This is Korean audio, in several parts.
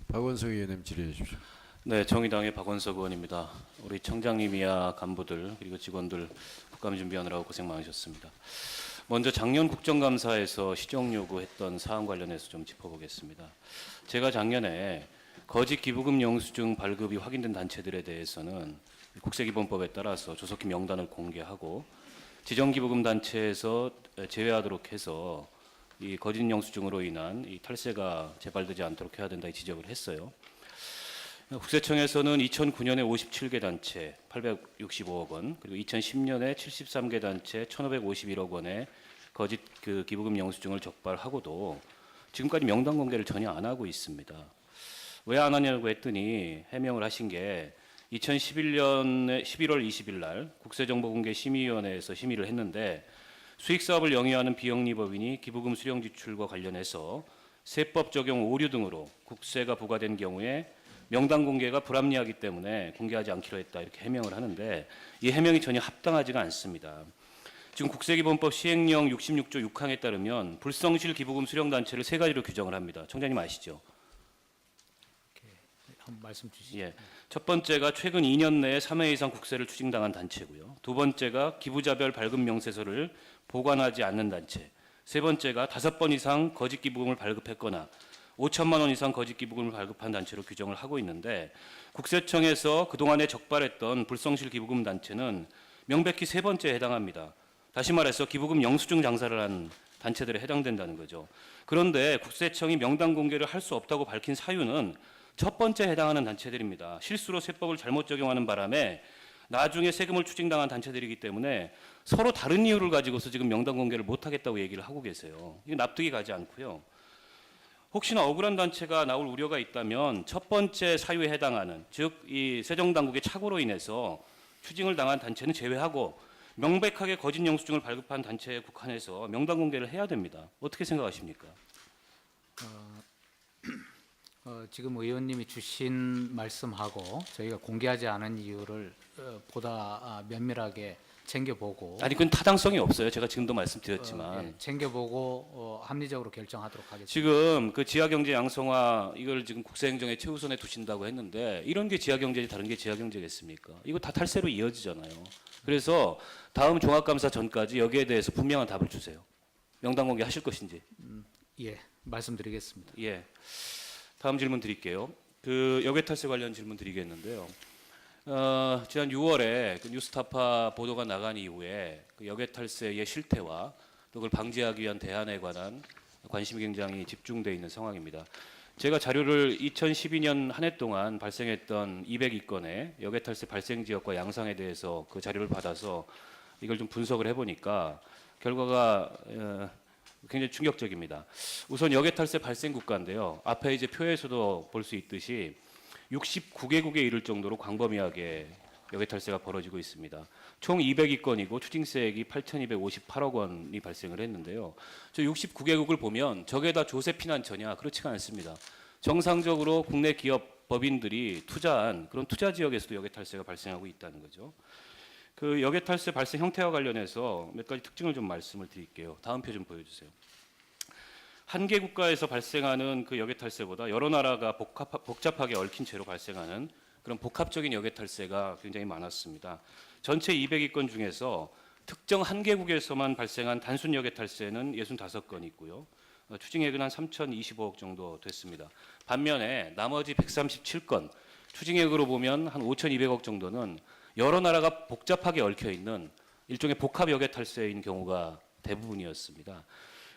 박원석 의원님 질의해 주십시오. 네, 정의당의 박원석 의원입니다. 우리 청장님이야 간부들 그리고 직원들 국감 준비하느라고 고생 많으셨습니다. 먼저 작년 국정감사에서 시정 요구했던 사안 관련해서 좀 짚어보겠습니다. 제가 작년에 거짓 기부금 영수증 발급이 확인된 단체들에 대해서는 국세기본법에 따라서 조속히 명단을 공개하고 지정기부금 단체에서 제외하도록 해서 이 거짓 영수증으로 인한 이 탈세가 재발되지 않도록 해야 된다 이 지적을 했어요. 국세청에서는 2009년에 57개 단체 865억 원, 그리고 2010년에 73개 단체 1,551억 원의 거짓 그 기부금 영수증을 적발하고도 지금까지 명단 공개를 전혀 안 하고 있습니다. 왜 안 하냐고 했더니 해명을 하신 게 2011년에 11월 20일 날 국세정보공개심의위원회에서 심의를 했는데 수익사업을 영위하는 비영리법인이 기부금 수령 지출과 관련해서 세법 적용 오류 등으로 국세가 부과된 경우에 명단 공개가 불합리하기 때문에 공개하지 않기로 했다 이렇게 해명을 하는데 이 해명이 전혀 합당하지가 않습니다. 지금 국세기본법 시행령 66조 6항에 따르면 불성실 기부금 수령단체를 세 가지로 규정을 합니다. 청장님 아시죠? 한번 말씀 주시죠. 예. 첫 번째가 최근 2년 내에 3회 이상 국세를 추징당한 단체고요. 두 번째가 기부자별 발급 명세서를 보관하지 않는 단체. 세 번째가 5번 이상 거짓 기부금을 발급했거나 5천만 원 이상 거짓 기부금을 발급한 단체로 규정을 하고 있는데 국세청에서 그동안에 적발했던 불성실 기부금 단체는 명백히 세 번째에 해당합니다. 다시 말해서 기부금 영수증 장사를 한 단체들에 해당된다는 거죠. 그런데 국세청이 명단 공개를 할 수 없다고 밝힌 사유는 첫 번째에 해당하는 단체들입니다. 실수로 세법을 잘못 적용하는 바람에 나중에 세금을 추징당한 단체들이기 때문에 서로 다른 이유를 가지고서 지금 명단 공개를 못하겠다고 얘기를 하고 계세요. 이게 납득이 가지 않고요. 혹시나 억울한 단체가 나올 우려가 있다면 첫 번째 사유에 해당하는 즉 이 세정당국의 착오로 인해서 추징을 당한 단체는 제외하고 명백하게 거짓 영수증을 발급한 단체에 국한해서 명단 공개를 해야 됩니다. 어떻게 생각하십니까? 지금 의원님이 주신 말씀하고 저희가 공개하지 않은 이유를 보다 면밀하게 챙겨보고 아니 그건 타당성이 없어요. 제가 지금도 말씀드렸지만 챙겨보고 합리적으로 결정하도록 하겠습니다. 지금 그 지하경제 양성화 이걸 지금 국세행정의 최우선에 두신다고 했는데 이런 게 지하경제지 다른 게 지하경제겠습니까? 이거 다 탈세로 이어지잖아요. 그래서 다음 종합감사 전까지 여기에 대해서 분명한 답을 주세요. 명단 공개 하실 것인지. 예, 말씀드리겠습니다. 예. 다음 질문 드릴게요. 그 역외탈세 관련 질문 드리겠는데요. 지난 6월에 그 뉴스타파 보도가 나간 이후에 그 역외탈세의 실태와 또 그걸 방지하기 위한 대안에 관한 관심이 굉장히 집중되어 있는 상황입니다. 제가 자료를 2012년 한 해 동안 발생했던 202건의 역외탈세 발생 지역과 양상에 대해서 그 자료를 받아서 이걸 좀 분석을 해보니까 결과가 굉장히 충격적입니다. 우선 역외탈세 발생 국가인데요. 앞에 이제 표에서도 볼 수 있듯이 69개국에 이를 정도로 광범위하게 역외탈세가 벌어지고 있습니다. 총 202건이고 추징세액이 8,258억 원이 발생을 했는데요. 저 69개국을 보면 저게 다 조세 피난처냐? 그렇지가 않습니다. 정상적으로 국내 기업 법인들이 투자한 그런 투자 지역에서도 역외탈세가 발생하고 있다는 거죠. 그 역외탈세 발생 형태와 관련해서 몇 가지 특징을 좀 말씀을 드릴게요. 다음 표 좀 보여주세요. 한 개 국가에서 발생하는 그 역외탈세보다 여러 나라가 복잡하게 얽힌 채로 발생하는 그런 복합적인 역외탈세가 굉장히 많았습니다. 전체 202건 중에서 특정 한 개국에서만 발생한 단순 역외탈세는 65건 있고요. 추징액은 한 3,025억 정도 됐습니다. 반면에 나머지 137건 추징액으로 보면 한 5,200억 정도는 여러 나라가 복잡하게 얽혀 있는 일종의 복합 역외탈세인 경우가 대부분이었습니다.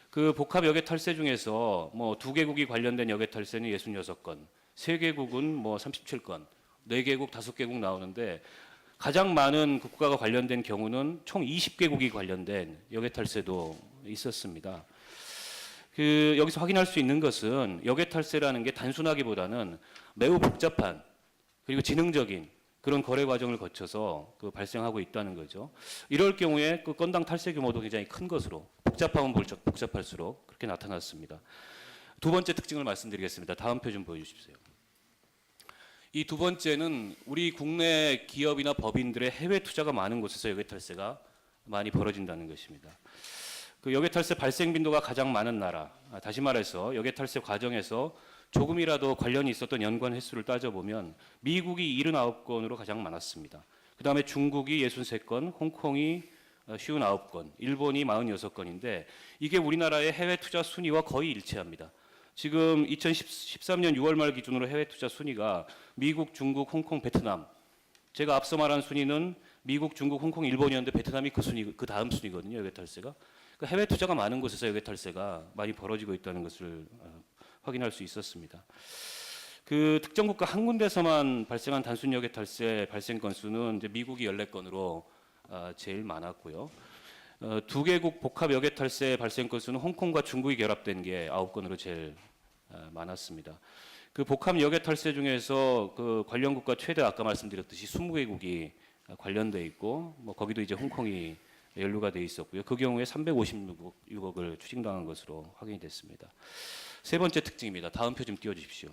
그 복합 역외탈세 중에서 뭐 2개국이 관련된 역외탈세는 66건, 3개국은 뭐 37건, 4개국, 5개국 나오는데 가장 많은 국가가 관련된 경우는 총 20개국이 관련된 역외탈세도 있었습니다. 그 여기서 확인할 수 있는 것은 역외탈세라는 게 단순하기보다는 매우 복잡한 그리고 지능적인 그런 거래 과정을 거쳐서 그 발생하고 있다는 거죠. 이럴 경우에 그 건당 탈세 규모도 굉장히 큰 것으로 복잡하면 복잡할수록 그렇게 나타났습니다. 두 번째 특징을 말씀드리겠습니다. 다음 표 좀 보여주십시오. 이 두 번째는 우리 국내 기업이나 법인들의 해외 투자가 많은 곳에서 역외탈세가 많이 벌어진다는 것입니다. 그 역외탈세 발생 빈도가 가장 많은 나라, 다시 말해서 역외탈세 과정에서 조금이라도 관련이 있었던 연관 횟수를 따져보면 미국이 79건으로 가장 많았습니다. 그 다음에 중국이 63건, 홍콩이 59건, 일본이 46건인데 이게 우리나라의 해외 투자 순위와 거의 일치합니다. 지금 2013년 6월 말 기준으로 해외 투자 순위가 미국, 중국, 홍콩, 베트남. 제가 앞서 말한 순위는 미국, 중국, 홍콩, 일본이었는데 베트남이 그 다음 순위거든요. 여객 탈세가. 그러니까 해외 투자가 많은 곳에서 여객 탈세가 많이 벌어지고 있다는 것을 확인할 수 있었습니다. 그 특정 국가 한 군데서만 발생한 단순 여객 탈세 발생 건수는 이제 미국이 14건으로 제일 많았고요. 두 개국 복합 여객 탈세 발생 건수는 홍콩과 중국이 결합된 게 9건으로 제일 많았습니다. 그 복합 여객 탈세 중에서 그 관련 국가 최대 아까 말씀드렸듯이 20개국이 관련돼 있고 뭐 거기도 이제 홍콩이 연루가 돼 있었고요. 그 경우에 356억을 추징당한 것으로 확인이 됐습니다. 세 번째 특징입니다. 다음 표 좀 띄워주십시오.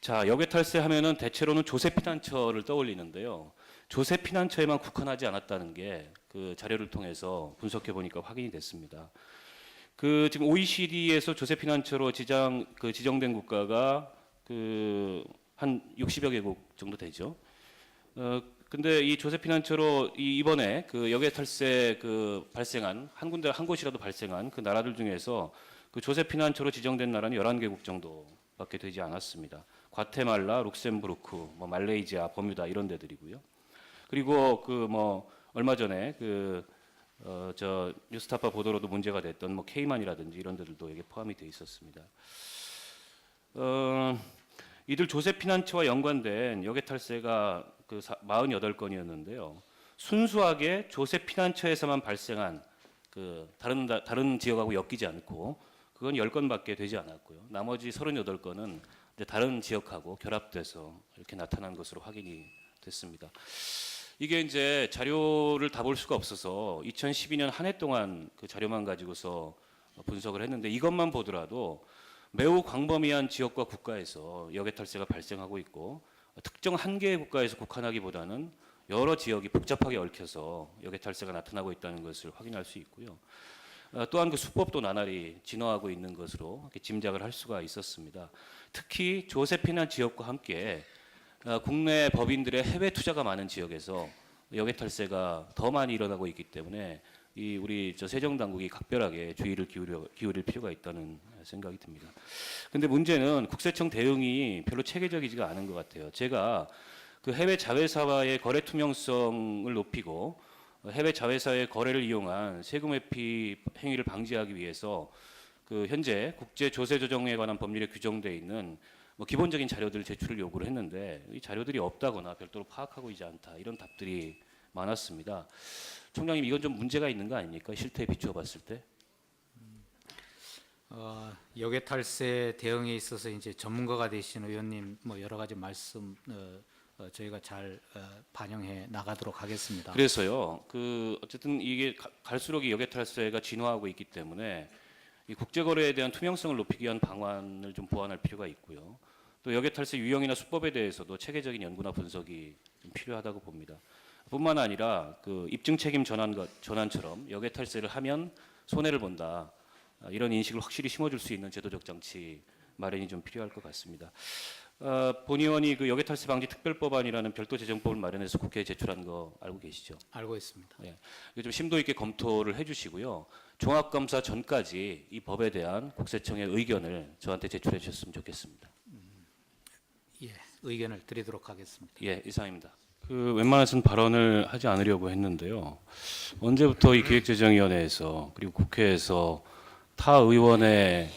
자, 여객 탈세하면은 대체로는 조세피난처를 떠올리는데요. 조세피난처에만 국한하지 않았다는 게 그 자료를 통해서 분석해 보니까 확인이 됐습니다. 그 지금 OECD에서 조세피난처로 지정된 국가가 그 한 60여 개국 정도 되죠. 근데 이 조세피난처로 이번에 그 여객 탈세 그 발생한 한 곳이라도 발생한 그 나라들 중에서 그 조세피난처로 지정된 나라는 11개국 정도밖에 되지 않았습니다. 과테말라, 룩셈부르크, 뭐 말레이시아, 버뮤다 이런 데들이고요. 그리고 그 뭐 얼마 전에 저 뉴스타파 보도로도 문제가 됐던 뭐 케이만이라든지 이런 데들도 여기 포함이 돼 있었습니다. 이들 조세피난처와 연관된 여객 탈세가 그 48건이었는데요. 순수하게 조세피난처에서만 발생한 그 다른 지역하고 엮이지 않고 그건 10건밖에 되지 않았고요. 나머지 38건은 다른 지역하고 결합돼서 이렇게 나타난 것으로 확인이 됐습니다. 이게 이제 자료를 다 볼 수가 없어서 2012년 한 해 동안 그 자료만 가지고서 분석을 했는데 이것만 보더라도 매우 광범위한 지역과 국가에서 여객 탈세가 발생하고 있고 특정 한 개의 국가에서 국한하기보다는 여러 지역이 복잡하게 얽혀서 여객 탈세가 나타나고 있다는 것을 확인할 수 있고요. 또한 그 수법도 나날이 진화하고 있는 것으로 이렇게 짐작을 할 수가 있었습니다. 특히 조세피난 지역과 함께 국내 법인들의 해외 투자가 많은 지역에서 여객 탈세가 더 많이 일어나고 있기 때문에 우리 세정 당국이 각별하게 주의를 기울일 필요가 있다는 생각이 듭니다. 근데 문제는 국세청 대응이 별로 체계적이지가 않은 것 같아요. 제가 그 해외 자회사와의 거래 투명성을 높이고 해외 자회사의 거래를 이용한 세금 회피 행위를 방지하기 위해서 그 현재 국제 조세 조정에 관한 법률에 규정되어 있는 뭐 기본적인 자료들 제출을 요구를 했는데 이 자료들이 없다거나 별도로 파악하고 있지 않다 이런 답들이 많았습니다. 총장님 이건 좀 문제가 있는 거 아닙니까? 실태에 비추어 봤을 때? 여객 탈세 대응에 있어서 이제 전문가가 되신 의원님 뭐 여러 가지 말씀 저희가 잘 반영해 나가도록 하겠습니다. 그래서요. 그 어쨌든 이게 갈수록 이 여객 탈세가 진화하고 있기 때문에 이 국제 거래에 대한 투명성을 높이기 위한 방안을 좀 보완할 필요가 있고요. 또 여객 탈세 유형이나 수법에 대해서도 체계적인 연구나 분석이 좀 필요하다고 봅니다. 뿐만 아니라 그 입증 책임 전환처럼 여객 탈세를 하면 손해를 본다. 이런 인식을 확실히 심어줄 수 있는 제도적 장치 마련이 좀 필요할 것 같습니다. 본 의원이 그 여객 탈세 방지 특별법안이라는 별도 재정법을 마련해서 국회에 제출한 거 알고 계시죠? 알고 있습니다. 예, 이거 좀 심도 있게 검토를 해주시고요. 종합검사 전까지 이 법에 대한 국세청의 의견을 저한테 제출해 주셨으면 좋겠습니다. 예, 의견을 드리도록 하겠습니다. 예, 이상입니다. 그 웬만해서는 발언을 하지 않으려고 했는데요. 언제부터 이 기획재정위원회에서 그리고 국회에서 타 의원의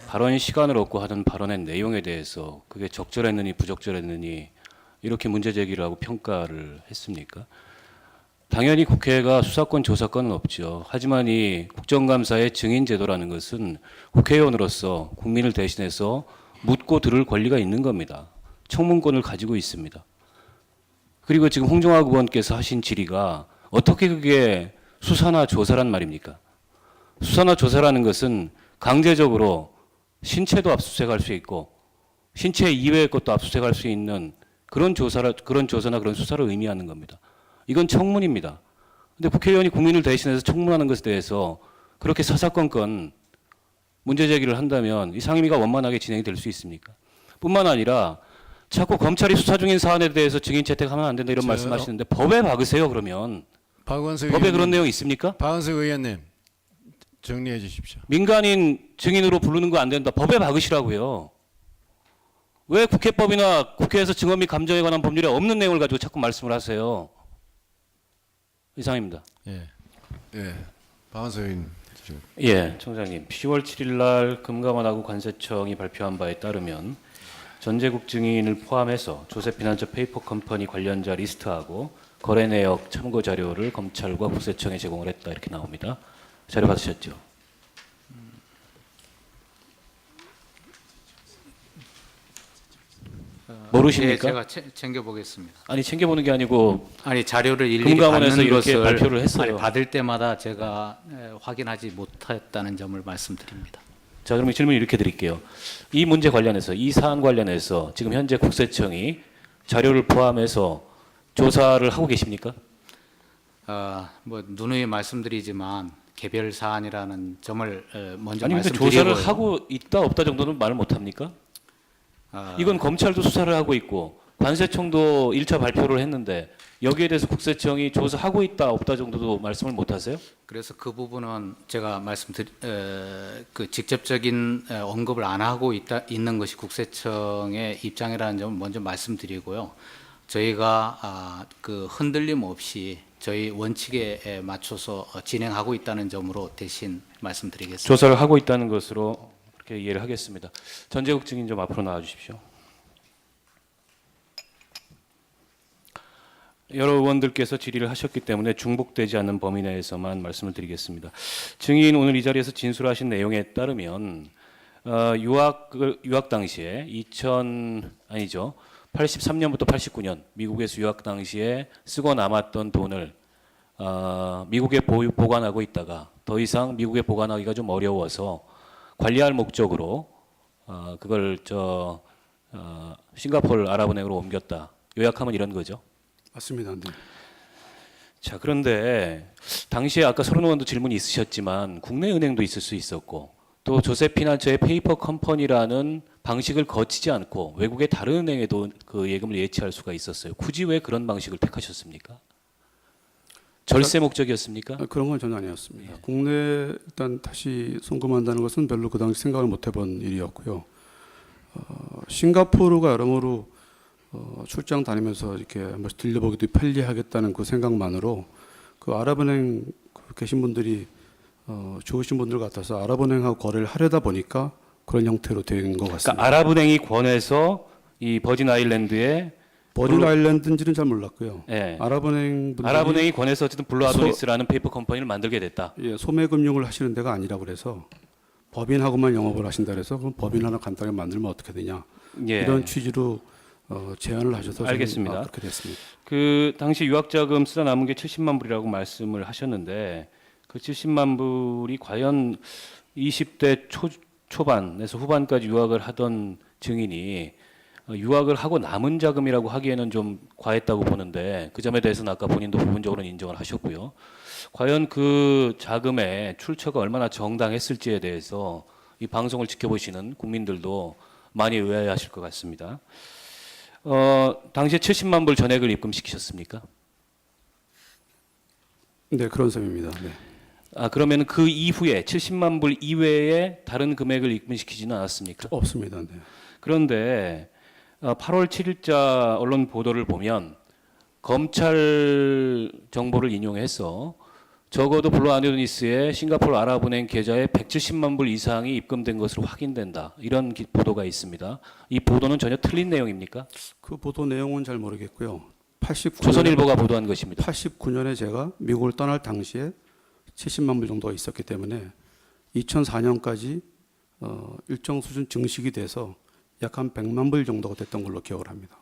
발언 시간을 얻고 하던 발언의 내용에 대해서 그게 적절했느니 부적절했느니 이렇게 문제 제기를 하고 평가를 했습니까? 당연히 국회가 수사권 조사권은 없죠. 하지만 이 국정감사의 증인제도라는 것은 국회의원으로서 국민을 대신해서 묻고 들을 권리가 있는 겁니다. 청문권을 가지고 있습니다. 그리고 지금 홍정학 의원께서 하신 질의가 어떻게 그게 수사나 조사란 말입니까? 수사나 조사라는 것은 강제적으로 신체도 압수수색할 수 있고 신체 이외의 것도 압수수색할 수 있는 그런 조사나 그런 수사를 의미하는 겁니다. 이건 청문입니다. 그런데 국회의원이 국민을 대신해서 청문하는 것에 대해서 그렇게 사사건건 문제 제기를 한다면 이 상임위가 원만하게 진행이 될 수 있습니까? 뿐만 아니라 자꾸 검찰이 수사 중인 사안에 대해서 증인 채택하면 안 된다 이런 말씀하시는데 법에 박으세요 그러면. 박원석 법에 그런 의원님, 내용 있습니까? 박원석 의원님 정리해 주십시오. 민간인 증인으로 부르는 거 안 된다. 법에 박으시라고요. 왜 국회법이나 국회에서 증언 및 감정에 관한 법률에 없는 내용을 가지고 자꾸 말씀을 하세요. 이상입니다. 예, 예, 박원석 의원님. 지금. 예, 청장님. 10월 7일 날 금감원하고 관세청이 발표한 바에 따르면 전제국 증인을 포함해서 조세피난처 페이퍼 컴퍼니 관련자 리스트하고 거래 내역 참고 자료를 검찰과 국세청에 제공을 했다 이렇게 나옵니다. 자료 받으셨죠? 모르십니까? 예, 제가 챙겨 보겠습니다. 아니 챙겨보는 게 아니고 아니 자료를 일일이 금감원에서 받는 이렇게 것을 발표를 했어요. 아니, 받을 때마다 제가 확인하지 못했다는 점을 말씀드립니다. 자, 그러면 질문 이렇게 드릴게요. 이 문제 관련해서 이 사안 관련해서 지금 현재 국세청이 자료를 포함해서 조사를 하고 계십니까? 뭐 누누이 말씀드리지만 개별 사안이라는 점을 먼저 아니 근데 말씀드리고요. 조사를 하고 있다 없다 정도는 말을 못 합니까? 이건 검찰도 수사를 하고 있고 관세청도 1차 발표를 했는데 여기에 대해서 국세청이 조사하고 있다 없다 정도도 말씀을 못 하세요? 그래서 그 부분은 제가 그 직접적인 언급을 안 하고 있는 것이 국세청의 입장이라는 점을 먼저 말씀드리고요. 저희가 그 흔들림 없이 저희 원칙에 맞춰서 진행하고 있다는 점으로 대신 말씀드리겠습니다. 조사를 하고 있다는 것으로 그렇게 이해를 하겠습니다. 전제국 증인 좀 앞으로 나와 주십시오. 여러 의원들께서 질의를 하셨기 때문에 중복되지 않는 범위 내에서만 말씀을 드리겠습니다. 증인 오늘 이 자리에서 진술하신 내용에 따르면 유학 당시에 83년부터 89년 미국에서 유학 당시에 쓰고 남았던 돈을 미국에 보관하고 있다가 더 이상 미국에 보관하기가 좀 어려워서 관리할 목적으로 그걸 싱가포르 아랍은행으로 옮겼다. 요약하면 이런 거죠. 맞습니다. 네. 자, 그런데 당시에 아까 서른 의원도 질문이 있으셨지만 국내 은행도 있을 수 있었고 또 조세피난처의 페이퍼 컴퍼니라는 방식을 거치지 않고 외국의 다른 은행에도 그 예금을 예치할 수가 있었어요. 굳이 왜 그런 방식을 택하셨습니까? 절세 목적이었습니까? 그런 건 전혀 아니었습니다. 국내 일단 다시 송금한다는 것은 별로 그 당시 생각을 못 해본 일이었고요. 싱가포르가 여러모로 출장 다니면서 이렇게 한 번씩 들려보기도 편리하겠다는 그 생각만으로 그 아랍은행 계신 분들이 좋으신 분들 같아서 아랍은행하고 거래를 하려다 보니까 그런 형태로 된 것 같습니다. 그러니까 아랍은행이 권해서 이 버진 아일랜드에 버진 아일랜드인지는 잘 몰랐고요. 예. 아랍은행 분들이 아랍은행이 권해서 어쨌든 블루 아도니스라는 페이퍼 컴퍼니를 만들게 됐다. 소매금융을 하시는 데가 아니라 그래서 법인하고만 영업을 하신다 그래서 그럼 법인 하나 간단하게 만들면 어떻게 되냐 예. 이런 취지로 제안을 하셔서 저는 알겠습니다. 그렇게 됐습니다. 그 당시 유학자금 쓰다 남은 게 70만 불이라고 말씀을 하셨는데 그 70만 불이 과연 20대 초반에서 후반까지 유학을 하던 증인이 유학을 하고 남은 자금이라고 하기에는 좀 과했다고 보는데 그 점에 대해서는 아까 본인도 부분적으로는 인정을 하셨고요. 과연 그 자금의 출처가 얼마나 정당했을지에 대해서 이 방송을 지켜보시는 국민들도 많이 의아해하실 것 같습니다. 당시에 70만 불 전액을 입금시키셨습니까? 네, 그런 셈입니다. 네. 그러면 그 이후에 70만 불 이외에 다른 금액을 입금시키지는 않았습니까? 없습니다. 네. 그런데 8월 7일자 언론 보도를 보면 검찰 정보를 인용해서 적어도 블루 아도니스의 싱가포르 아랍은행 계좌에 170만 불 이상이 입금된 것으로 확인된다. 이런 보도가 있습니다. 이 보도는 전혀 틀린 내용입니까? 그 보도 내용은 잘 모르겠고요. 조선일보가 보도한 것입니다. 89년에 제가 미국을 떠날 당시에 70만 불 정도가 있었기 때문에 2004년까지 일정 수준 증식이 돼서 약 한 100만 불 정도가 됐던 걸로 기억을 합니다.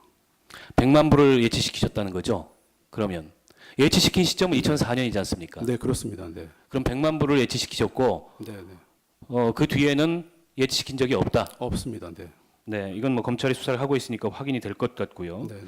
100만 불을 예치시키셨다는 거죠? 그러면 예치시킨 시점은 2004년이지 않습니까? 네, 그렇습니다. 네. 그럼 100만 불을 예치시키셨고 네, 네. 그 뒤에는 예치시킨 적이 없다. 없습니다. 네. 네, 이건 뭐 검찰이 수사를 하고 있으니까 확인이 될 것 같고요. 네.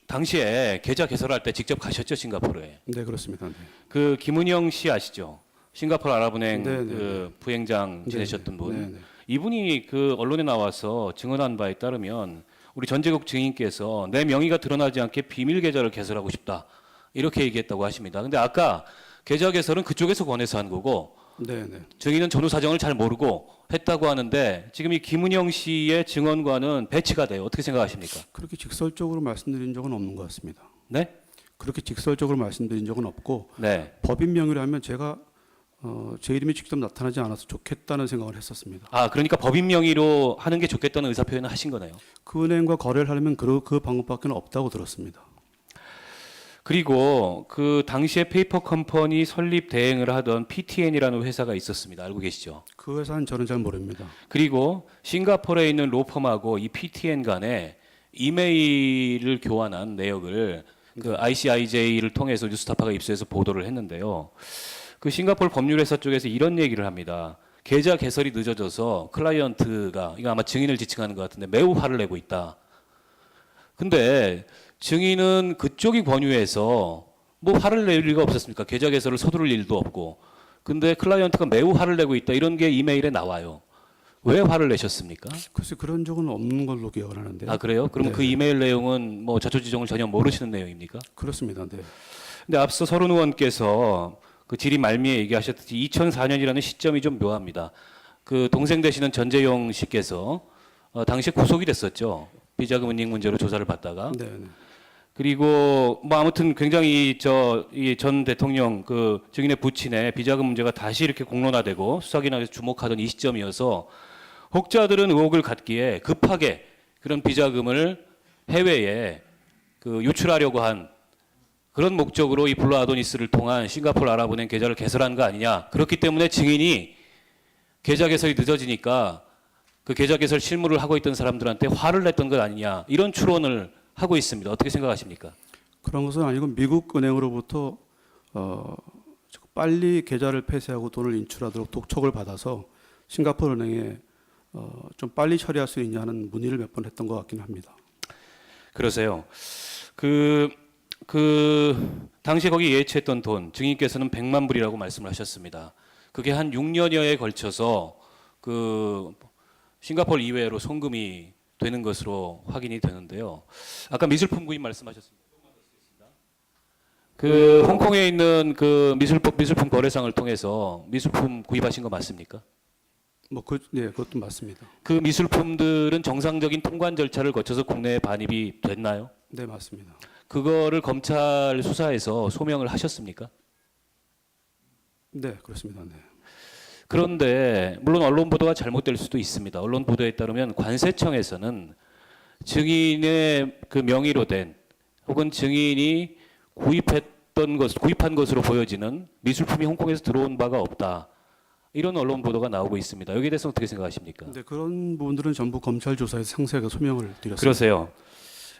당시에 계좌 개설할 때 직접 가셨죠, 싱가포르에? 네, 그렇습니다. 네. 그 김은영 씨 아시죠? 싱가포르 아랍은행 네, 네, 그 부행장 지내셨던 분. 네, 네. 이분이 그 언론에 나와서 증언한 바에 따르면 우리 전재국 증인께서 내 명의가 드러나지 않게 비밀 계좌를 개설하고 싶다 이렇게 얘기했다고 하십니다. 근데 아까 계좌 개설은 그쪽에서 권해서 한 거고 네, 네. 증인은 전후 사정을 잘 모르고 했다고 하는데 지금 이 김은영 씨의 증언과는 배치가 돼요. 어떻게 생각하십니까? 그렇게 직설적으로 말씀드린 적은 없는 것 같습니다. 네? 그렇게 직설적으로 말씀드린 적은 없고 네. 법인 명의라면 제가 제 이름이 직접 나타나지 않아서 좋겠다는 생각을 했었습니다. 아, 그러니까 법인 명의로 하는 게 좋겠다는 의사 표현을 하신 거네요. 그 은행과 거래를 하려면 그 방법밖에 없다고 들었습니다. 그리고 그 당시에 페이퍼 컴퍼니 설립 대행을 하던 PTN이라는 회사가 있었습니다. 알고 계시죠? 그 회사는 저는 잘 모릅니다. 그리고 싱가포르에 있는 로펌하고 이 PTN 간에 이메일을 교환한 내역을 그 ICIJ를 통해서 뉴스타파가 입수해서 보도를 했는데요. 그 싱가포르 법률회사 쪽에서 이런 얘기를 합니다. 계좌 개설이 늦어져서 클라이언트가 이거 아마 증인을 지칭하는 것 같은데 매우 화를 내고 있다. 근데 증인은 그쪽이 권유해서 뭐 화를 낼 리가 없었습니까? 계좌 개설을 서두를 일도 없고. 근데 클라이언트가 매우 화를 내고 있다. 이런 게 이메일에 나와요. 왜 화를 내셨습니까? 글쎄 그런 적은 없는 걸로 기억을 하는데. 아, 그래요? 그럼 네. 그 이메일 내용은 뭐 자초지종을 전혀 모르시는 내용입니까? 그렇습니다. 네. 근데 앞서 서른 의원께서 그 질의 말미에 얘기하셨듯이 2004년이라는 시점이 좀 묘합니다. 그 동생 되시는 전재용 씨께서 당시에 구속이 됐었죠. 비자금 은닉 문제로 조사를 받다가. 네, 네. 그리고 뭐 아무튼 굉장히 이 전 대통령 그 증인의 부친의 비자금 문제가 다시 이렇게 공론화되고 수사기관에서 주목하던 이 시점이어서 혹자들은 의혹을 갖기에 급하게 그런 비자금을 해외에 그 유출하려고 한 그런 목적으로 이 블루 아도니스를 통한 싱가포르 아랍은행 계좌를 개설한 거 아니냐. 그렇기 때문에 증인이 계좌 개설이 늦어지니까 그 계좌 개설 실무를 하고 있던 사람들한테 화를 냈던 것 아니냐. 이런 추론을 하고 있습니다. 어떻게 생각하십니까? 그런 것은 아니고 미국 은행으로부터 빨리 계좌를 폐쇄하고 돈을 인출하도록 독촉을 받아서 싱가포르 은행에 좀 빨리 처리할 수 있냐는 문의를 몇 번 했던 것 같긴 합니다. 그러세요. 당시 거기 예치했던 돈 증인께서는 100만 불이라고 말씀을 하셨습니다. 그게 한 6년여에 걸쳐서 그 싱가포르 이외로 송금이 되는 것으로 확인이 되는데요. 아까 미술품 구입 말씀하셨습니다. 그 홍콩에 있는 그 미술품 거래상을 통해서 미술품 구입하신 거 맞습니까? 네, 그것도 맞습니다. 그 미술품들은 정상적인 통관 절차를 거쳐서 국내에 반입이 됐나요? 네, 맞습니다. 그거를 검찰 수사에서 소명을 하셨습니까? 네, 그렇습니다. 네. 그런데 물론 언론 보도가 잘못될 수도 있습니다. 언론 보도에 따르면 관세청에서는 증인의 그 명의로 된 혹은 증인이 구입한 것으로 보여지는 미술품이 홍콩에서 들어온 바가 없다. 이런 언론 보도가 나오고 있습니다. 여기에 대해서 어떻게 생각하십니까? 네, 그런 부분들은 전부 검찰 조사에서 상세하게 소명을 드렸습니다. 그러세요.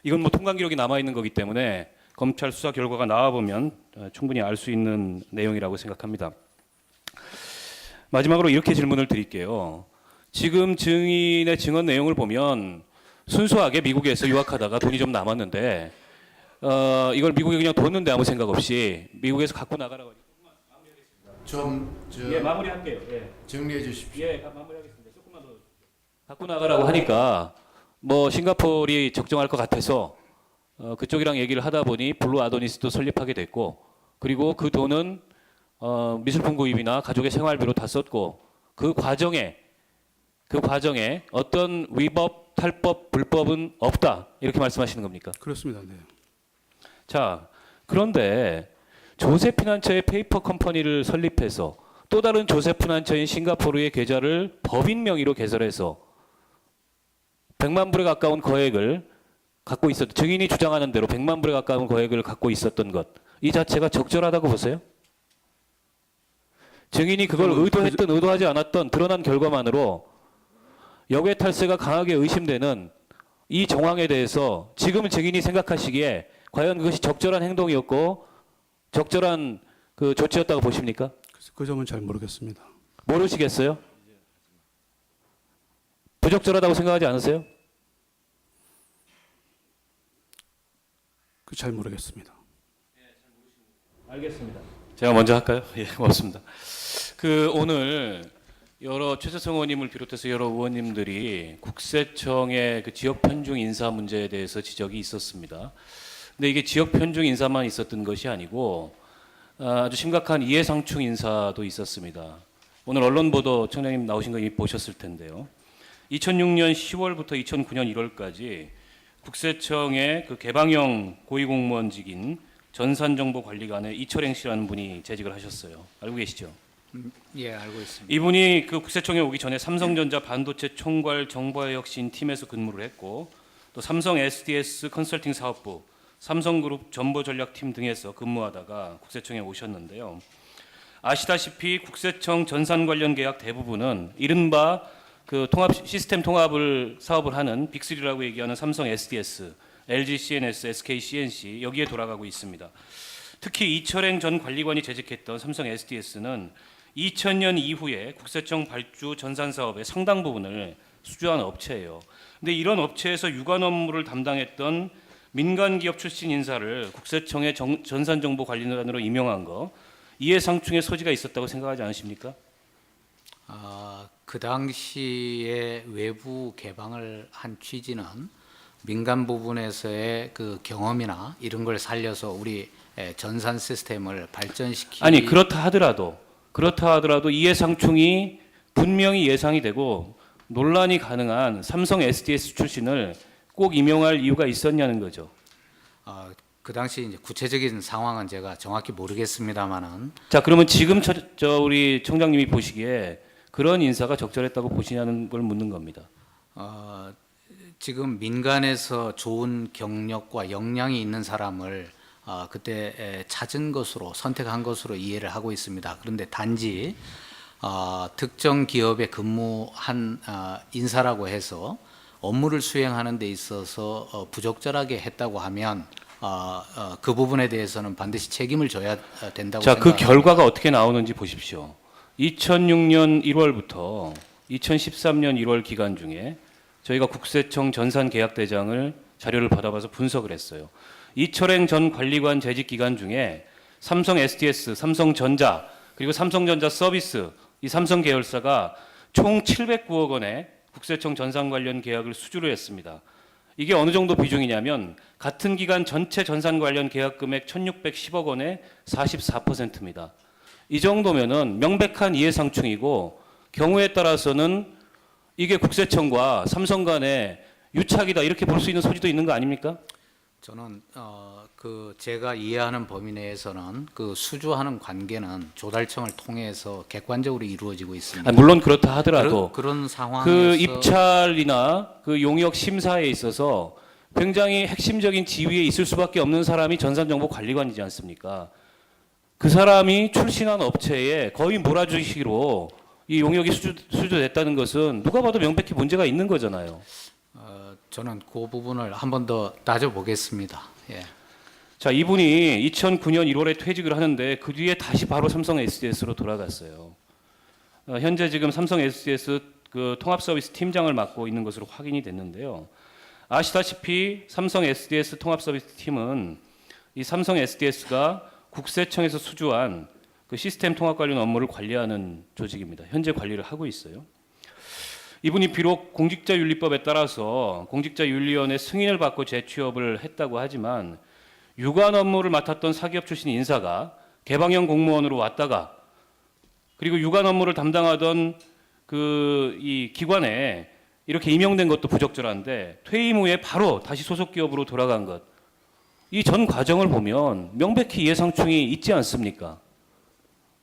이건 뭐 통관 기록이 남아 있는 거기 때문에 검찰 수사 결과가 나와 보면 충분히 알 수 있는 내용이라고 생각합니다. 마지막으로 이렇게 질문을 드릴게요. 지금 증인의 증언 내용을 보면 순수하게 미국에서 유학하다가 돈이 좀 남았는데 이걸 미국에 그냥 뒀는데 아무 생각 없이 미국에서 갖고 나가라고 하니까 좀 마무리할게요. 예. 정리해 주십시오. 예, 마무리하겠습니다. 조금만 더 갖고 나가라고 하니까 뭐 싱가포르이 적정할 것 같아서 그쪽이랑 얘기를 하다 보니 블루 아도니스도 설립하게 됐고 그리고 그 돈은 미술품 구입이나 가족의 생활비로 다 썼고 그 과정에 어떤 위법, 탈법, 불법은 없다 이렇게 말씀하시는 겁니까? 그렇습니다. 네. 자, 그런데 조세피난처의 페이퍼 컴퍼니를 설립해서 또 다른 조세피난처인 싱가포르의 계좌를 법인 명의로 개설해서 100만 불에 가까운 거액을 갖고 증인이 주장하는 대로 100만 불에 가까운 거액을 갖고 있었던 것, 이 자체가 적절하다고 보세요? 증인이 그걸 의도했든 의도하지 않았던 드러난 결과만으로 역외 탈세가 강하게 의심되는 이 정황에 대해서 지금 증인이 생각하시기에 과연 그것이 적절한 행동이었고 적절한 그 조치였다고 보십니까? 그 점은 잘 모르겠습니다. 모르시겠어요? 부적절하다고 생각하지 않으세요? 잘 모르겠습니다. 알겠습니다. 제가 먼저 할까요? 예, 고맙습니다. 오늘 여러 최재성 의원님을 비롯해서 여러 의원님들이 국세청의 그 지역 편중 인사 문제에 대해서 지적이 있었습니다. 근데 이게 지역 편중 인사만 있었던 것이 아니고 아주 심각한 이해상충 인사도 있었습니다. 오늘 언론 보도 청장님 나오신 거 이미 보셨을 텐데요. 2006년 10월부터 2009년 1월까지 국세청의 그 개방형 고위공무원직인 전산정보관리관의 이철행 씨라는 분이 재직을 하셨어요. 알고 계시죠? 예, 알고 있습니다. 이분이 그 국세청에 오기 전에 삼성전자 반도체 총괄 정보혁신 팀에서 근무를 했고 또 삼성 SDS 컨설팅 사업부, 삼성그룹 정보전략팀 등에서 근무하다가 국세청에 오셨는데요. 아시다시피 국세청 전산 관련 계약 대부분은 이른바 그 시스템 통합을 사업을 하는 빅3라고 얘기하는 삼성 SDS, LG CNS, SK CNC 여기에 돌아가고 있습니다. 특히 이철행 전 관리관이 재직했던 삼성 SDS는 2000년 이후에 국세청 발주 전산 사업의 상당 부분을 수주한 업체예요. 근데 이런 업체에서 유관 업무를 담당했던 민간 기업 출신 인사를 국세청의 전산정보관리관으로 임명한 거 이해상충의 소지가 있었다고 생각하지 않으십니까? 그 당시에 외부 개방을 한 취지는 민간 부분에서의 그 경험이나 이런 걸 살려서 우리 전산 시스템을 발전시키기. 아니 그렇다 하더라도 이해상충이 분명히 예상이 되고 논란이 가능한 삼성 SDS 출신을 꼭 임용할 이유가 있었냐는 거죠. 그 당시 이제 구체적인 상황은 제가 정확히 모르겠습니다만은. 자 그러면 지금 우리 청장님이 보시기에 그런 인사가 적절했다고 보시냐는 걸 묻는 겁니다. 지금 민간에서 좋은 경력과 역량이 있는 사람을 그때 찾은 것으로 선택한 것으로 이해를 하고 있습니다. 그런데 단지 특정 기업에 근무한 인사라고 해서 업무를 수행하는 데 있어서 부적절하게 했다고 하면 그 부분에 대해서는 반드시 책임을 져야 된다고 자, 그 생각합니다. 결과가 어떻게 나오는지 보십시오. 2006년 1월부터 2013년 1월 기간 중에 저희가 국세청 전산계약대장을 자료를 받아봐서 분석을 했어요. 이철행 전 관리관 재직 기간 중에 삼성 SDS, 삼성전자, 그리고 삼성전자 서비스 이 삼성 계열사가 총 709억 원의 국세청 전산 관련 계약을 수주를 했습니다. 이게 어느 정도 비중이냐면 같은 기간 전체 전산 관련 계약 금액 1,610억 원의 44%입니다. 이 정도면은 명백한 이해상충이고 경우에 따라서는 이게 국세청과 삼성 간의 유착이다 이렇게 볼 수 있는 소지도 있는 거 아닙니까? 저는 그 제가 이해하는 범위 내에서는 그 수주하는 관계는 조달청을 통해서 객관적으로 이루어지고 있습니다. 물론 그렇다 하더라도 그런 상황에서 그 입찰이나 그 용역 심사에 있어서 굉장히 핵심적인 지위에 있을 수밖에 없는 사람이 전산정보관리관이지 않습니까? 그 사람이 출신한 업체에 거의 몰아주기로 이 용역이 수주됐다는 것은 누가 봐도 명백히 문제가 있는 거잖아요. 저는 그 부분을 한 번 더 따져보겠습니다. 예. 자, 이분이 2009년 1월에 퇴직을 하는데 그 뒤에 다시 바로 삼성 SDS로 돌아갔어요. 현재 지금 삼성 SDS 그 통합 서비스 팀장을 맡고 있는 것으로 확인이 됐는데요. 아시다시피 삼성 SDS 통합 서비스 팀은 이 삼성 SDS가 국세청에서 수주한 그 시스템 통합 관련 업무를 관리하는 조직입니다. 현재 관리를 하고 있어요. 이분이 비록 공직자윤리법에 따라서 공직자윤리위원회 승인을 받고 재취업을 했다고 하지만 유관 업무를 맡았던 사기업 출신 인사가 개방형 공무원으로 왔다가 그리고 유관 업무를 담당하던 그 이 기관에 이렇게 임용된 것도 부적절한데 퇴임 후에 바로 다시 소속 기업으로 돌아간 것. 이 전 과정을 보면 명백히 이해상충이 있지 않습니까?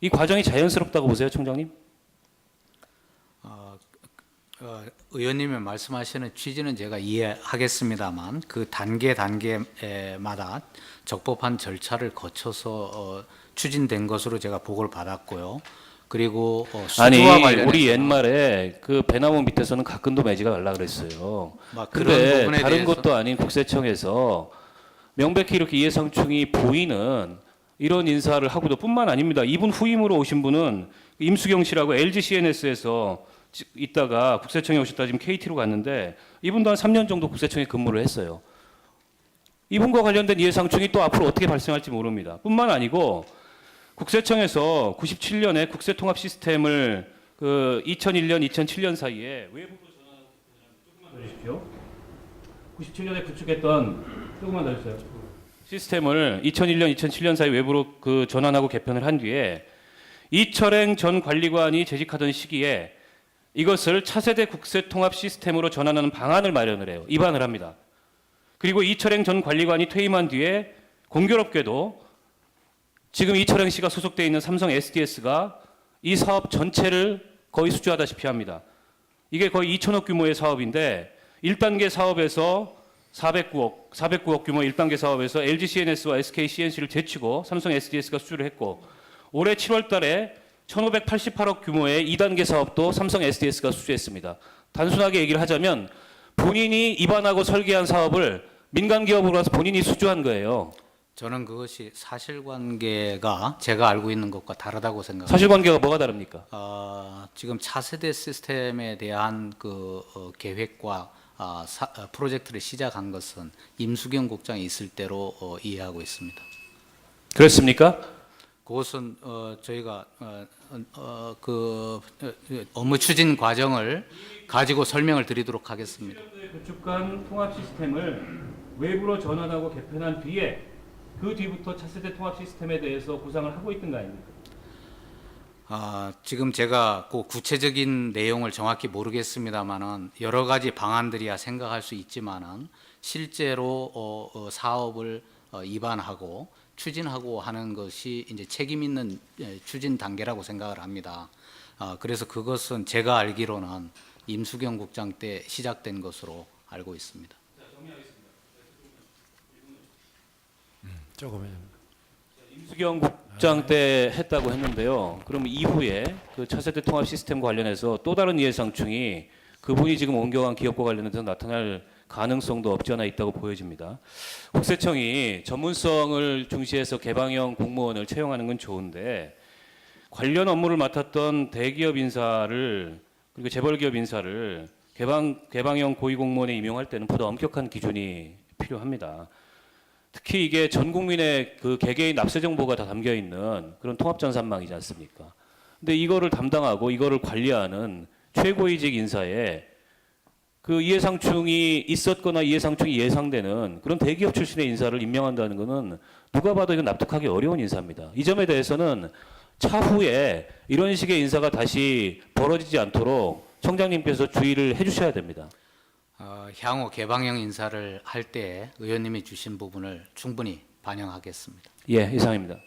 이 과정이 자연스럽다고 보세요, 총장님? 의원님이 말씀하시는 취지는 제가 이해하겠습니다만 그 단계마다 적법한 절차를 거쳐서 추진된 것으로 제가 보고를 받았고요. 그리고 아니 수주와 관련해서 우리 옛말에 그 배나무 밑에서는 가끔도 매지가 말라 그랬어요. 그런 근데 부분에 다른 대해서 것도 아닌 국세청에서 명백히 이렇게 이해상충이 보이는 이런 인사를 하고도 뿐만 아닙니다. 이분 후임으로 오신 분은 임수경 씨라고 LG CNS에서 있다가 국세청에 오셨다 지금 KT로 갔는데 이분도 한 3년 정도 국세청에 근무를 했어요. 이분과 관련된 이해상충이 또 앞으로 어떻게 발생할지 모릅니다. 뿐만 아니고 국세청에서 97년에 국세통합 시스템을 그 2001년, 2007년 사이에 외부로 전환하고 조금만 더 주십시오. 97년에 구축했던 조금만 더 주세요. 시스템을 2001년, 2007년 사이 외부로 그 전환하고 개편을 한 뒤에 이철행 전 관리관이 재직하던 시기에 이것을 차세대 국세통합 시스템으로 전환하는 방안을 마련을 해요. 입안을 합니다. 그리고 이철행 전 관리관이 퇴임한 뒤에 공교롭게도 지금 이철행 씨가 소속돼 있는 삼성 SDS가 이 사업 전체를 거의 수주하다시피 합니다. 이게 거의 2천억 규모의 사업인데 1단계 사업에서 409억 규모 1단계 사업에서 LG CNS와 SK CNC를 제치고 삼성 SDS가 수주를 했고 올해 7월 달에 1,588억 규모의 2단계 사업도 삼성 SDS가 수주했습니다. 단순하게 얘기를 하자면 본인이 입안하고 설계한 사업을 민간 기업으로 와서 본인이 수주한 거예요. 저는 그것이 사실관계가 제가 알고 있는 것과 다르다고 생각합니다. 사실관계가 뭐가 다릅니까? 지금 차세대 시스템에 대한 계획과 프로젝트를 시작한 것은 임수경 국장이 있을 때로 이해하고 있습니다. 그렇습니까? 그것은 저희가 업무 추진 과정을 가지고 설명을 드리도록 하겠습니다. 구축한 통합 시스템을 외부로 전환하고 개편한 뒤에 그 뒤부터 차세대 통합 시스템에 대해서 구상을 하고 있던 거 아닙니까? 지금 제가 그 구체적인 내용을 정확히 모르겠습니다만은 여러 가지 방안들이야 생각할 수 있지만은 실제로 사업을 입안하고 추진하고 하는 것이 이제 책임 있는 추진 단계라고 생각을 합니다. 그래서 그것은 제가 알기로는 임수경 국장 때 시작된 것으로 알고 있습니다. 조금 임수경 국장 때 했다고 했는데요. 그럼 이후에 그 차세대 통합 시스템 관련해서 또 다른 이해상충이 그분이 지금 옮겨간 기업과 관련해서 나타날 가능성도 없지 않아 있다고 보여집니다. 국세청이 전문성을 중시해서 개방형 공무원을 채용하는 건 좋은데 관련 업무를 맡았던 대기업 인사를 그리고 재벌기업 인사를 개방형 고위공무원에 임용할 때는 보다 엄격한 기준이 필요합니다. 특히 이게 전 국민의 그 개개인 납세 정보가 다 담겨 있는 그런 통합전산망이지 않습니까? 근데 이거를 담당하고 이거를 관리하는 최고위직 인사에 그 이해상충이 있었거나 이해상충이 예상되는 그런 대기업 출신의 인사를 임명한다는 것은 누가 봐도 이건 납득하기 어려운 인사입니다. 이 점에 대해서는 차후에 이런 식의 인사가 다시 벌어지지 않도록 청장님께서 주의를 해주셔야 됩니다. 향후 개방형 인사를 할 때 의원님이 주신 부분을 충분히 반영하겠습니다. 예, 이상입니다.